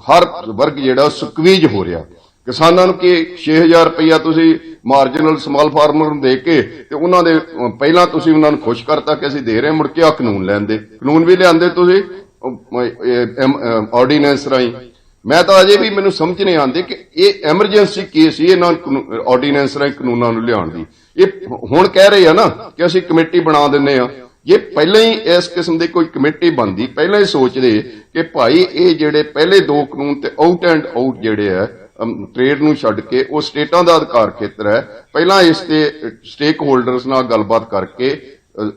ਹਰ ਵਰਗ ਜਿਹੜਾ ਸਕਵੀਜ ਹੋ ਰਿਹਾ। ਕਿਸਾਨਾਂ ਨੂੰ ਕਿ 6000 ਰੁਪਇਆ ਤੁਸੀਂ ਮਾਰਜਨਲ ਸਮਾਲ ਫਾਰਮਰ ਨੂੰ ਦੇ ਕੇ ਤੇ ਉਹਨਾਂ ਦੇ ਪਹਿਲਾਂ ਤੁਸੀਂ ਉਹਨਾਂ ਨੂੰ ਖੁਸ਼ ਕਰਤਾ ਕਿ ਅਸੀਂ ਦੇ ਰਹੇ, ਮੁੜ ਕੇ ਆ ਕਾਨੂੰਨ ਲੈਂਦੇ, ਕਾਨੂੰਨ ਵੀ ਲਿਆਂਦੇ ਤੁਸੀਂ ਆਰਡੀਨੈਂਸ ਰਾਹੀਂ। ਮੈਂ ਤਾਂ ਅਜੇ ਵੀ ਮੈਨੂੰ ਸਮਝ ਨਹੀਂ ਆਉਂਦੀ ਕਿ ਇਹ ਐਮਰਜੈਂਸੀ ਕੇਸ ਸੀ ਇਹਨਾਂ ਆਰਡੀਨੈਂਸ ਰਾਹੀਂ ਕਾਨੂੰਨਾਂ ਨੂੰ ਲਿਆਉਣ ਦੀ। ਇਹ ਹੁਣ ਕਹਿ ਰਹੇ ਆ ਨਾ ਕਿ ਅਸੀਂ ਕਮੇਟੀ ਬਣਾ ਦਿੰਨੇ ਆ। ਜੇ ਪਹਿਲਾਂ ਹੀ ਇਸ ਕਿਸਮ ਦੀ ਕੋਈ ਕਮੇਟੀ ਬਣਦੀ, ਪਹਿਲਾਂ ਹੀ ਸੋਚਦੇ ਕਿ ਭਾਈ ਇਹ ਜਿਹੜੇ ਪਹਿਲੇ ਦੋ ਕਾਨੂੰਨ ਤੇ ਆਊਟ ਐਂਡ ਆਊਟ ਜਿਹੜੇ ਆ ਟ੍ਰੇਡ ਨੂੰ ਛੱਡ ਕੇ ਉਹ ਸਟੇਟਾਂ ਦਾ ਅਧਿਕਾਰ ਖੇਤਰ ਹੈ, ਪਹਿਲਾਂ ਇਸ ਤੇ ਸਟੇਕ ਹੋਲਡਰਸ ਨਾਲ ਗੱਲਬਾਤ ਕਰਕੇ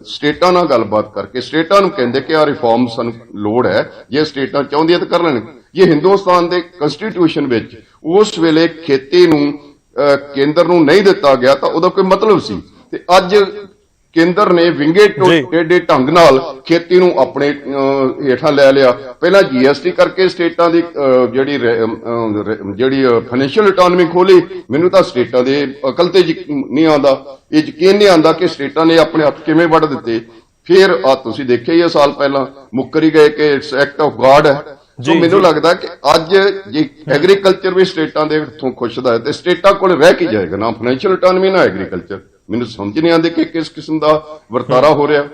ਸਟੇਟਾਂ ਨਾਲ ਗੱਲਬਾਤ ਕਰਕੇ ਸਟੇਟਾਂ ਨੂੰ ਕਹਿੰਦੇ ਕਿ ਆਹ ਰਿਫਾਰਮ ਸਾਨੂੰ ਲੋੜ ਹੈ, ਜੇ ਸਟੇਟਾਂ ਚਾਹੁੰਦੀਆਂ ਤਾਂ ਕਰ ਲੈਣ। ਜੇ ਹਿੰਦੁਸਤਾਨ ਦੇ ਕੰਸਟੀਟਿਊਸ਼ਨ ਵਿੱਚ ਉਸ ਵੇਲੇ ਖੇਤੀ ਨੂੰ ਕੇਂਦਰ ਨੂੰ ਨਹੀਂ ਦਿੱਤਾ ਗਿਆ ਤਾਂ ਉਹਦਾ ਕੋਈ ਮਤਲਬ ਸੀ। ਤੇ ਅੱਜ ਕੇਂਦਰ ਨੇ ਵਿੰਗੇ ਟੇਢੇ ਢੰਗ ਨਾਲ ਖੇਤੀ ਨੂੰ ਆਪਣੇ ਹੇਠਾਂ ਲੈ ਲਿਆ। ਪਹਿਲਾਂ ਜੀਐਸਟੀ ਕਰਕੇ ਸਟੇਟਾਂ ਦੀ ਜਿਹੜੀ ਫਾਈਨੈਂਸ਼ੀਅਲ ਇਕਨੋਮੀ ਖੋਲੀ। ਮੈਨੂੰ ਤਾਂ ਸਟੇਟਾਂ ਦੇ ਅਕਲ ਤੇ ਨਹੀਂ ਆਉਂਦਾ, ਇਹ ਯਕੀਨ ਨਹੀਂ ਆਉਂਦਾ ਕਿ ਸਟੇਟਾਂ ਨੇ ਆਪਣੇ ਹੱਥ ਕਿਵੇਂ ਵੱਢ ਦਿੱਤੇ। ਫਿਰ ਆ ਤੁਸੀਂ ਦੇਖਿਆ ਹੀ ਸਾਲ ਪਹਿਲਾਂ ਮੁੱਕਰ ਹੀ ਗਏ ਕਿ ਇਟਸ ਐਕਟ ਆਫ ਗਾਡ ਹੈ। ਸੋ ਮੈਨੂੰ ਲੱਗਦਾ ਕਿ ਅੱਜ ਜੇ ਐਗਰੀਕਲਚਰ ਵੀ ਸਟੇਟਾਂ ਦੇ ਹੱਥੋਂ ਖੁੱਸਦਾ ਹੈ ਤੇ ਸਟੇਟਾਂ ਕੋਲ ਰਹਿ ਕੇ ਜਾਏਗਾ ਨਾ ਫਾਈਨੈਂਸ਼ੀਅਲ ਇਕਨੋਮੀ ਨਾ ਐਗਰੀਕਲਚਰ। ਮੈਨੂੰ ਸਮਝ ਨਹੀਂ ਆਉਂਦੀ ਕਿ ਕਿਸ ਕਿਸਮ ਦਾ ਵਰਤਾਰਾ ਹੋ ਰਿਹਾ।